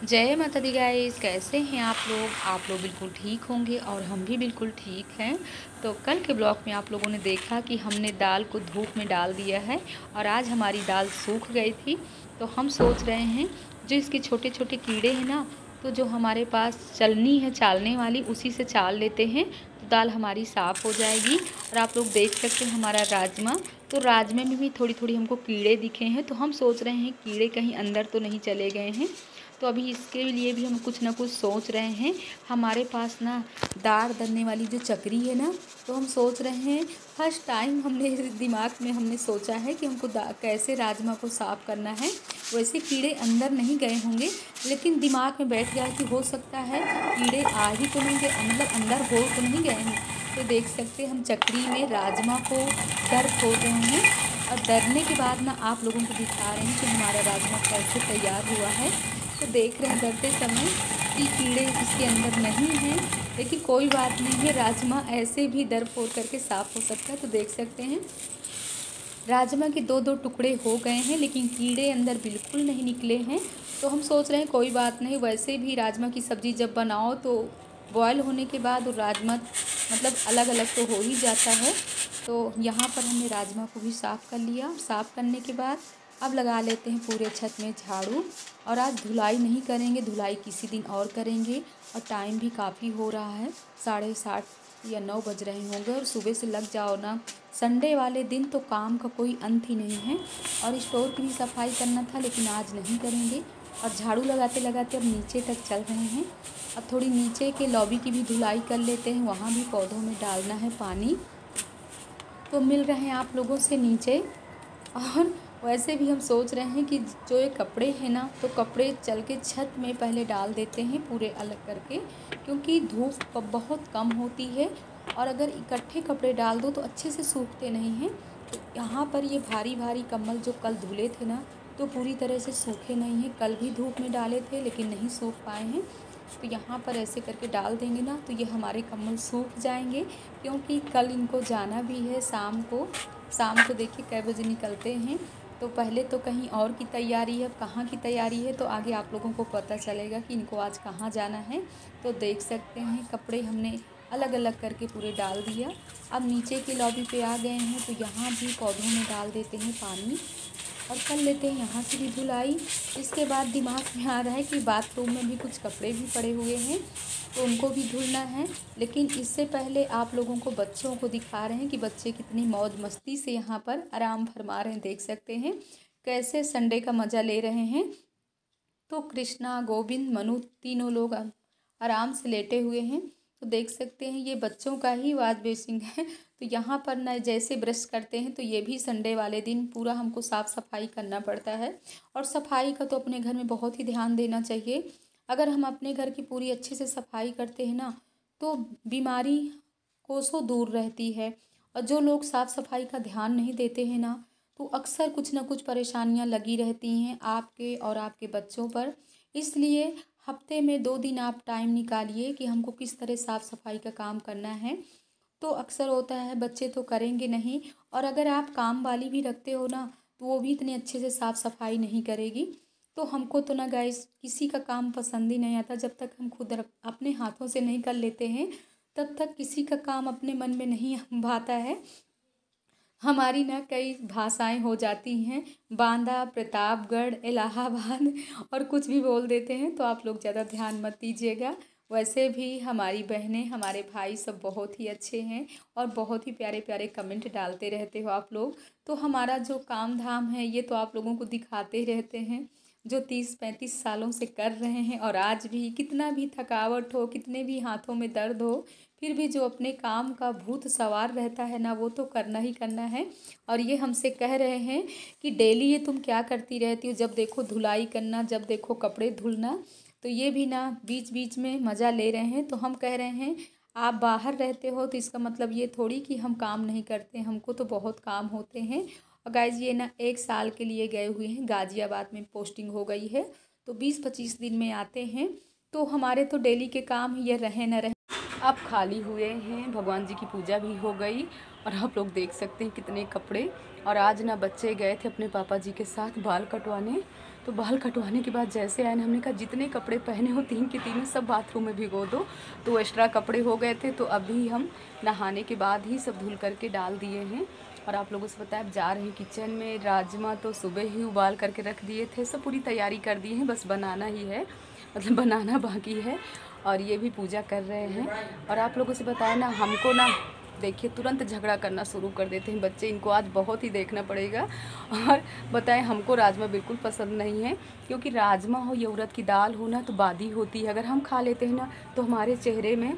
जय माता दी गाइस, कैसे हैं आप लोग। आप लोग बिल्कुल ठीक होंगे और हम भी बिल्कुल ठीक हैं। तो कल के ब्लॉग में आप लोगों ने देखा कि हमने दाल को धूप में डाल दिया है और आज हमारी दाल सूख गई थी। तो हम सोच रहे हैं जो इसके छोटे छोटे कीड़े हैं ना, तो जो हमारे पास चलनी है चालने वाली उसी से चाल लेते हैं तो दाल हमारी साफ़ हो जाएगी। और आप लोग देख सकते हैं हमारा राजमा, तो राजमे में भी थोड़ी थोड़ी हमको कीड़े दिखे हैं। तो हम सोच रहे हैं कीड़े कहीं अंदर तो नहीं चले गए हैं। तो अभी इसके लिए भी हम कुछ ना कुछ सोच रहे हैं। हमारे पास ना दाल दलने वाली जो चक्री है ना, तो हम सोच रहे हैं फर्स्ट टाइम हमने दिमाग में हमने सोचा है कि हमको कैसे राजमा को साफ़ करना है। वैसे कीड़े अंदर नहीं गए होंगे, लेकिन दिमाग में बैठ गया कि हो सकता है कीड़े आ ही तो नहीं गए, मतलब अंदर हो तो नहीं गए हैं। तो देख सकते हैं हम चक्री में राजमा को दर खोल रहे हैं और दरने के बाद ना आप लोगों को दिखा रहे हैं कि हमारा राजमा कैसे तैयार हुआ है। तो देख रहे हैं डरते समय कि कीड़े इसके अंदर नहीं हैं, लेकिन कोई बात नहीं है, राजमा ऐसे भी दर फोड़ करके साफ़ हो सकता है। तो देख सकते हैं राजमा के दो दो टुकड़े हो गए हैं, लेकिन कीड़े अंदर बिल्कुल नहीं निकले हैं। तो हम सोच रहे हैं कोई बात नहीं, वैसे भी राजमा की सब्ज़ी जब बनाओ तो बॉयल होने के बाद और राजमा मतलब अलग अलग तो हो ही जाता है। तो यहाँ पर हमने राजमा को भी साफ़ कर लिया। साफ़ करने के बाद अब लगा लेते हैं पूरे छत में झाड़ू। और आज धुलाई नहीं करेंगे, धुलाई किसी दिन और करेंगे। और टाइम भी काफ़ी हो रहा है, 7:30 या 9 बज रहे होंगे और सुबह से लग जाओ ना। संडे वाले दिन तो काम का कोई अंत ही नहीं है। और स्टोर की भी सफाई करना था, लेकिन आज नहीं करेंगे। और झाड़ू लगाते लगाते अब नीचे तक चल रहे हैं। अब थोड़ी नीचे के लॉबी की भी धुलाई कर लेते हैं, वहाँ भी पौधों में डालना है पानी। तो मिल रहे हैं आप लोगों से नीचे। और वैसे भी हम सोच रहे हैं कि जो ये कपड़े हैं ना, तो कपड़े चल के छत में पहले डाल देते हैं पूरे अलग करके, क्योंकि धूप बहुत कम होती है। और अगर इकट्ठे कपड़े डाल दो तो अच्छे से सूखते नहीं हैं। तो यहाँ पर ये भारी भारी कंबल जो कल धुले थे ना, तो पूरी तरह से सूखे नहीं हैं। कल भी धूप में डाले थे लेकिन नहीं सूख पाए हैं। तो यहाँ पर ऐसे करके डाल देंगे ना, तो ये हमारे कंबल सूख जाएंगे। क्योंकि कल इनको जाना भी है शाम को देखिए कै बजे निकलते हैं। तो पहले तो कहीं और की तैयारी है, कहाँ की तैयारी है तो आगे आप लोगों को पता चलेगा कि इनको आज कहाँ जाना है। तो देख सकते हैं कपड़े हमने अलग अलग करके पूरे डाल दिया। अब नीचे की लॉबी पे आ गए हैं, तो यहाँ भी पौधों में डाल देते हैं पानी और कर लेते हैं यहाँ की भी धुलाई। इसके बाद दिमाग में आ रहा है कि बाथरूम में भी कुछ कपड़े भी पड़े हुए हैं, तो उनको भी धुलना है। लेकिन इससे पहले आप लोगों को बच्चों को दिखा रहे हैं कि बच्चे कितनी मौज मस्ती से यहाँ पर आराम फरमा रहे हैं। देख सकते हैं कैसे संडे का मज़ा ले रहे हैं। तो कृष्णा, गोविंद, मनु तीनों लोग आराम से लेटे हुए हैं। तो देख सकते हैं ये बच्चों का ही वाश बेसिन है। तो यहाँ पर ना जैसे ब्रश करते हैं, तो ये भी संडे वाले दिन पूरा हमको साफ़ सफाई करना पड़ता है। और सफाई का तो अपने घर में बहुत ही ध्यान देना चाहिए। अगर हम अपने घर की पूरी अच्छे से सफाई करते हैं ना, तो बीमारी कोसों दूर रहती है। और जो लोग साफ़ सफाई का ध्यान नहीं देते हैं ना, तो अक्सर कुछ ना कुछ परेशानियां लगी रहती हैं आपके और आपके बच्चों पर। इसलिए हफ्ते में 2 दिन आप टाइम निकालिए कि हमको किस तरह साफ़ सफाई का काम करना है। तो अक्सर होता है बच्चे तो करेंगे नहीं, और अगर आप काम वाली भी रखते हो ना, तो वो भी इतने अच्छे से साफ़ सफाई नहीं करेगी। तो हमको तो ना गाइस किसी का काम पसंद ही नहीं आता। जब तक हम खुद अपने हाथों से नहीं कर लेते हैं, तब तक किसी का काम अपने मन में नहीं भाता है। हमारी ना कई भाषाएं हो जाती हैं, बांदा, प्रतापगढ़, इलाहाबाद और कुछ भी बोल देते हैं। तो आप लोग ज़्यादा ध्यान मत दीजिएगा। वैसे भी हमारी बहनें, हमारे भाई सब बहुत ही अच्छे हैं और बहुत ही प्यारे प्यारे कमेंट डालते रहते हो आप लोग। तो हमारा जो काम धाम है ये तो आप लोगों को दिखाते ही रहते हैं, जो 30-35 सालों से कर रहे हैं। और आज भी कितना भी थकावट हो, कितने भी हाथों में दर्द हो, फिर भी जो अपने काम का भूत सवार रहता है ना, वो तो करना ही करना है। और ये हमसे कह रहे हैं कि डेली ये तुम क्या करती रहती हो, जब देखो धुलाई करना, जब देखो कपड़े धुलना। तो ये भी ना बीच बीच में मज़ा ले रहे हैं। तो हम कह रहे हैं आप बाहर रहते हो तो इसका मतलब ये थोड़ी कि हम काम नहीं करते, हमको तो बहुत काम होते हैं। और गाइज ये ना 1 साल के लिए गए हुए हैं, गाज़ियाबाद में पोस्टिंग हो गई है, तो 20-25 दिन में आते हैं। तो हमारे तो डेली के काम ही ये रहे न रहे। अब खाली हुए हैं, भगवान जी की पूजा भी हो गई। और आप लोग देख सकते हैं कितने कपड़े। और आज ना बच्चे गए थे अपने पापा जी के साथ बाल कटवाने, तो बाल कटवाने के बाद जैसे आए ना, हमने कहा जितने कपड़े पहने हो 3 के 3 सब बाथरूम में भिगो दो। तो एक्स्ट्रा कपड़े हो गए थे, तो अभी हम नहाने के बाद ही सब धुल करके डाल दिए हैं। और आप लोगों से बताया, अब जा रहे हैं किचन में। राजमा तो सुबह ही उबाल करके रख दिए थे, सब पूरी तैयारी कर दी है, बस बनाना ही है, मतलब बनाना बाकी है। और ये भी पूजा कर रहे हैं। और आप लोगों से बताया ना, हमको ना देखिए तुरंत झगड़ा करना शुरू कर देते हैं बच्चे, इनको आज बहुत ही देखना पड़ेगा। और बताएं, हमको राजमा बिल्कुल पसंद नहीं है, क्योंकि राजमा हो या उड़द की दाल हो ना तो बादी होती है। अगर हम खा लेते हैं ना तो हमारे चेहरे में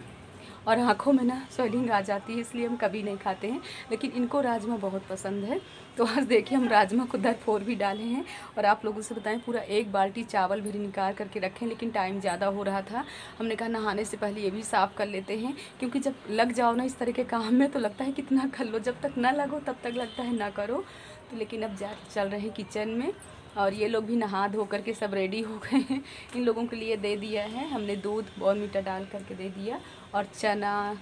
और आँखों में ना स्वेलिंग आ जाती है, इसलिए हम कभी नहीं खाते हैं। लेकिन इनको राजमा बहुत पसंद है, तो आज देखिए हम राजमा को दरफोर भी डाले हैं। और आप लोगों से बताएं, पूरा 1 बाल्टी चावल भी निकाल करके रखें, लेकिन टाइम ज़्यादा हो रहा था। हमने कहा नहाने से पहले ये भी साफ़ कर लेते हैं, क्योंकि जब लग जाओ ना इस तरह के काम में तो लगता है कितना कर लो, जब तक ना लगो तब तक लगता है ना करो। तो लेकिन अब चल रहे हैं किचन में। और ये लोग भी नहा धो करके सब रेडी हो गए हैं। इन लोगों के लिए दे दिया है हमने दूध बॉर्नवीटा डाल करके दे दिया, और चना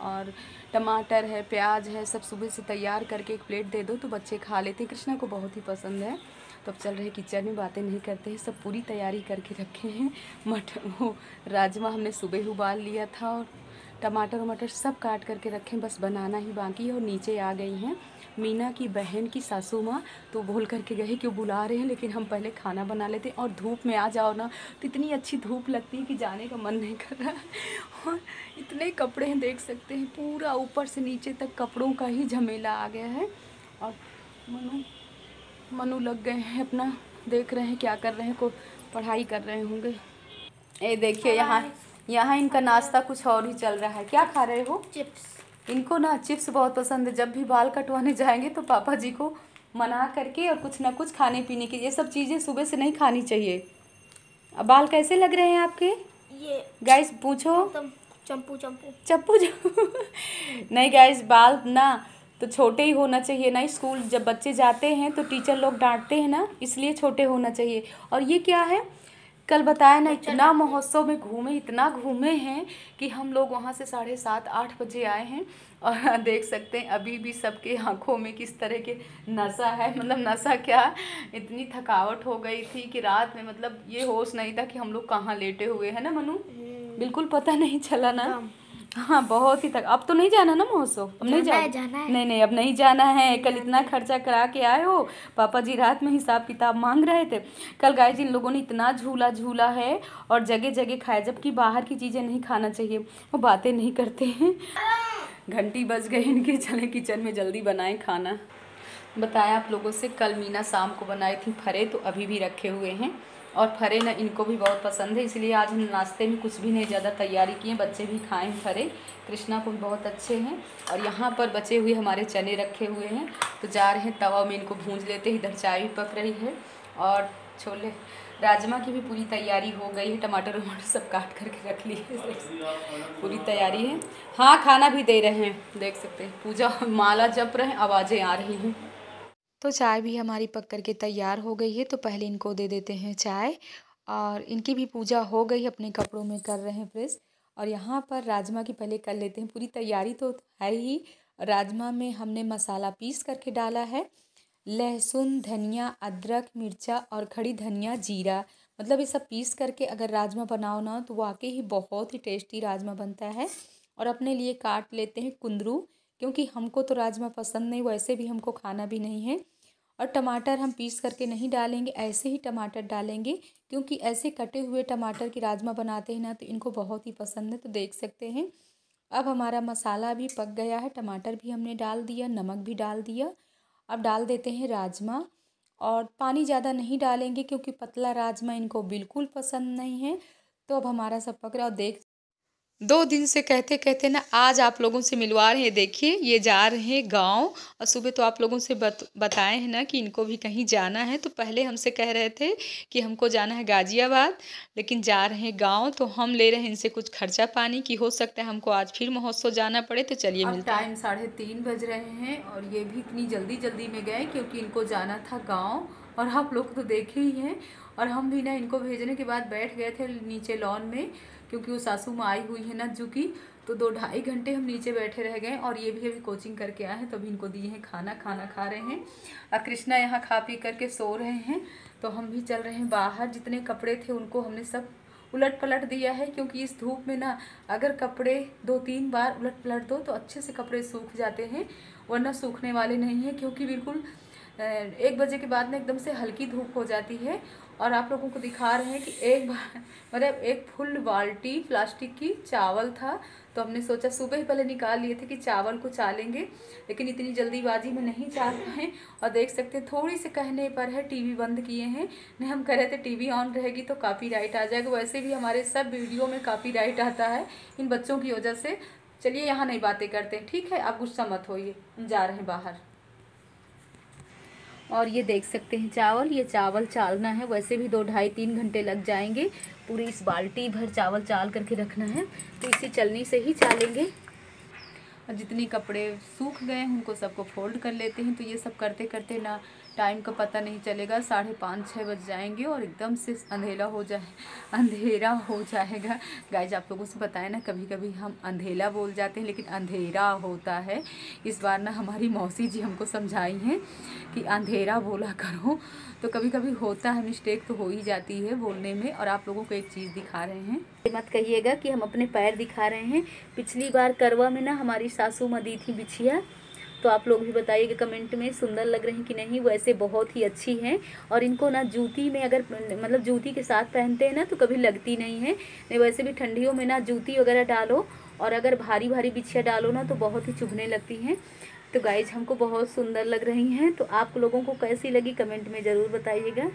और टमाटर है, प्याज है, सब सुबह से तैयार करके एक प्लेट दे दो तो बच्चे खा लेते हैं। कृष्णा को बहुत ही पसंद है। तो अब चल रहे किचन में, बातें नहीं करते हैं, सब पूरी तैयारी करके रखे हैं। वो राजमा हमने सुबह उबाल लिया था, और टमाटर वमाटर सब काट करके रखें, बस बनाना ही बाकी है। और नीचे आ गई हैं मीना की बहन की सासू माँ, तो बोल करके गए कि वो बुला रहे हैं, लेकिन हम पहले खाना बना लेते हैं। और धूप में आ जाओ ना तो इतनी अच्छी धूप लगती है कि जाने का मन नहीं कर रहा है। और इतने कपड़े हैं, देख सकते हैं, पूरा ऊपर से नीचे तक कपड़ों का ही झमेला आ गया है। और मनु लग गए हैं अपना, देख रहे हैं क्या कर रहे हैं, को पढ़ाई कर रहे होंगे। ये देखिए यहाँ इनका नाश्ता कुछ और ही चल रहा है। क्या खा रहे हो? चिप्स। इनको ना चिप्स बहुत पसंद है। जब भी बाल कटवाने जाएंगे तो पापा जी को मना करके और कुछ ना कुछ खाने पीने की, ये सब चीज़ें सुबह से नहीं खानी चाहिए। अब बाल कैसे लग रहे हैं आपके? ये गाइस पूछो। चंपू चंपू चप्पू नहीं गाइस, बाल ना तो छोटे ही होना चाहिए ना। स्कूल जब बच्चे जाते हैं तो टीचर लोग डांटते हैं ना, इसलिए छोटे होना चाहिए। और ये क्या है, कल बताया ना, इतना महोत्सव में घूमे, इतना घूमे हैं कि हम लोग वहाँ से 7:30-8 बजे आए हैं। और देख सकते हैं अभी भी सबके आँखों में किस तरह के नशा है, मतलब नशा क्या, इतनी थकावट हो गई थी कि रात में मतलब ये होश नहीं था कि हम लोग कहाँ लेटे हुए हैं ना मनु, बिल्कुल पता नहीं चला ना। हाँ बहुत ही तक। अब तो नहीं जाना ना महोत्सव, अब नहीं जाना है। नहीं अब नहीं जाना है। कल इतना खर्चा करा के आए हो, पापा जी रात में हिसाब किताब मांग रहे थे। कल गाइस इन लोगों ने इतना झूला झूला है और जगह जगह खाया, जबकि बाहर की चीज़ें नहीं खाना चाहिए। वो बातें नहीं करते हैं। घंटी बज गई इनकी, चले किचन में जल्दी बनाएं खाना। बताया आप लोगों से, कल मीना शाम को बनाई थी फरे, तो अभी भी रखे हुए हैं। और फरे ना इनको भी बहुत पसंद है, इसलिए आज हम नाश्ते में कुछ भी नहीं ज़्यादा तैयारी किए, बच्चे भी खाएं फरे। कृष्णा को भी बहुत अच्छे हैं। और यहाँ पर बचे हुए हमारे चने रखे हुए हैं, तो जा रहे हैं तवा में इनको भूंज लेते हैं। इधर चाय भी पक रही है, और छोले राजमा की भी पूरी तैयारी हो गई है। टमाटर वमाटर सब काट करके रख लिए, पूरी तैयारी है। हाँ खाना भी दे रहे हैं, देख सकते हैं पूजा माला जप रहे हैं, आवाज़ें आ रही हैं। तो चाय भी हमारी पक करके तैयार हो गई है, तो पहले इनको दे देते हैं चाय। और इनकी भी पूजा हो गई, अपने कपड़ों में कर रहे हैं प्रेस। और यहाँ पर राजमा की पहले कर लेते हैं, पूरी तैयारी तो है ही। राजमा में हमने मसाला पीस करके डाला है, लहसुन, धनिया, अदरक, मिर्चा और खड़ी धनिया, जीरा, मतलब ये सब पीस करके अगर राजमा बनाओ ना तो वाकई ही बहुत ही टेस्टी राजमा बनता है। और अपने लिए काट लेते हैं कुंदरू, क्योंकि हमको तो राजमा पसंद नहीं, वैसे भी हमको खाना भी नहीं है। और टमाटर हम पीस करके नहीं डालेंगे, ऐसे ही टमाटर डालेंगे, क्योंकि ऐसे कटे हुए टमाटर की राजमा बनाते हैं ना तो इनको बहुत ही पसंद है। तो देख सकते हैं अब हमारा मसाला भी पक गया है, टमाटर भी हमने डाल दिया, नमक भी डाल दिया। अब डाल देते हैं राजमा, और पानी ज़्यादा नहीं डालेंगे क्योंकि पतला राजमा इनको बिल्कुल पसंद नहीं है। तो अब हमारा सब पक रहा है। और देख 2 दिन से कहते कहते ना आज आप लोगों से मिलवा रहे हैं। देखिए ये जा रहे हैं गांव, और सुबह तो आप लोगों से बताए हैं ना कि इनको भी कहीं जाना है। तो पहले हमसे कह रहे थे कि हमको जाना है गाजियाबाद, लेकिन जा रहे हैं गांव। तो हम ले रहे हैं इनसे कुछ खर्चा पानी की, हो सकता है हमको आज फिर महोत्सव जाना पड़े। तो चलिए मिलते हैं। टाइम 3:30 बज रहे हैं, और ये भी इतनी जल्दी जल्दी में गए क्योंकि इनको जाना था गाँव। और आप लोग तो देखे ही हैं। और हम भी ना इनको भेजने के बाद बैठ गए थे नीचे लॉन में, क्योंकि वो सासू माँ आई हुई है ना झुकी, तो 2-2.5 घंटे हम नीचे बैठे रह गए। और ये भी अभी कोचिंग करके आए हैं, तो अभी इनको दिए हैं खाना खा रहे हैं। और कृष्णा यहाँ खा पी करके सो रहे हैं। तो हम भी चल रहे हैं बाहर। जितने कपड़े थे उनको हमने सब उलट पलट दिया है, क्योंकि इस धूप में ना अगर कपड़े 2-3 बार उलट पलट दो तो अच्छे से कपड़े सूख जाते हैं, वरना सूखने वाले नहीं हैं। क्योंकि बिल्कुल 1 बजे के बाद में एकदम से हल्की धूप हो जाती है। और आप लोगों को दिखा रहे हैं कि एक बार मतलब एक फुल बाल्टी प्लास्टिक की चावल था, तो हमने सोचा सुबह ही पहले निकाल लिए थे कि चावल को चालेंगे, लेकिन इतनी जल्दीबाजी में नहीं चाल पाए। और देख सकते हैं थोड़ी से कहने पर है टीवी बंद किए हैं। नहीं, हम कह रहे थे टीवी ऑन रहेगी तो कॉपीराइट आ जाएगा। वैसे भी हमारे सब वीडियो में कॉपीराइट आता है इन बच्चों की वजह से। चलिए यहाँ नहीं बातें करते हैं, ठीक है? आप गुस्सा मत होइए, हम जा रहे हैं बाहर। और ये देख सकते हैं चावल, ये चावल चालना है। वैसे भी 2-2.5-3 घंटे लग जाएंगे। पूरी इस बाल्टी भर चावल चाल करके रखना है, तो इसी चलनी से ही चालेंगे। और जितने कपड़े सूख गए हैं उनको सबको फोल्ड कर लेते हैं। तो ये सब करते करते ना टाइम का पता नहीं चलेगा, 5:30-6 बज जाएंगे और एकदम से अंधेरा हो जाएगा। गाइज आप लोगों से बताया ना, कभी कभी हम अंधेला बोल जाते हैं लेकिन अंधेरा होता है। इस बार ना हमारी मौसी जी हमको समझाई हैं कि अंधेरा बोला करो, तो कभी कभी होता है, मिस्टेक तो हो ही जाती है बोलने में। और आप लोगों को एक चीज़ दिखा रहे हैं, मत कहिएगा कि हम अपने पैर दिखा रहे हैं। पिछली बार करवा में ना हमारी सासू माँ दी थी बिछिया, तो आप लोग भी बताइएगा कमेंट में सुंदर लग रही कि नहीं। वैसे बहुत ही अच्छी हैं, और इनको ना जूती में अगर मतलब जूती के साथ पहनते हैं ना तो कभी लगती नहीं है। नहीं, वैसे भी ठंडियों में ना जूती वगैरह डालो और अगर भारी भारी बिछिया डालो ना तो बहुत ही चुभने लगती हैं। तो गाइज हमको बहुत सुंदर लग रही हैं। तो आप लोगों को कैसी लगी कमेंट में ज़रूर बताइएगा।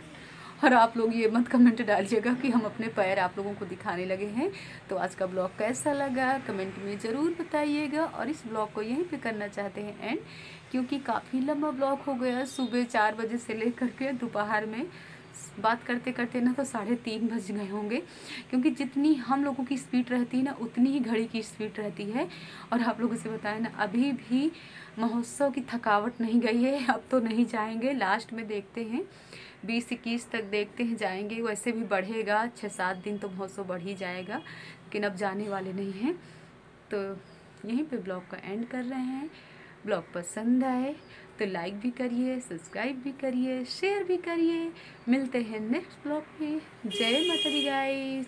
और आप लोग ये मत कमेंट डालिएगा कि हम अपने पैर आप लोगों को दिखाने लगे हैं। तो आज का ब्लॉग कैसा लगा कमेंट में ज़रूर बताइएगा। और इस ब्लॉग को यहीं पे करना चाहते हैं एंड, क्योंकि काफ़ी लंबा ब्लॉग हो गया। सुबह 4 बजे से लेकर के दोपहर में बात करते करते ना तो 3:30 बज गए होंगे। क्योंकि जितनी हम लोगों की स्पीड रहती है ना उतनी ही घड़ी की स्पीड रहती है। और आप लोगों से बताया ना, अभी भी महोत्सव की थकावट नहीं गई है। अब तो नहीं जाएंगे, लास्ट में देखते हैं 20-21 तक देखते हैं जाएंगे। वैसे भी बढ़ेगा, 6-7 दिन तो महोत्सव बढ़ ही जाएगा, लेकिन अब जाने वाले नहीं हैं। तो यहीं पे ब्लॉग का एंड कर रहे हैं। ब्लॉग पसंद आए तो लाइक भी करिए, सब्सक्राइब भी करिए, शेयर भी करिए। मिलते हैं नेक्स्ट ब्लॉग में। जय माता दी गाइस।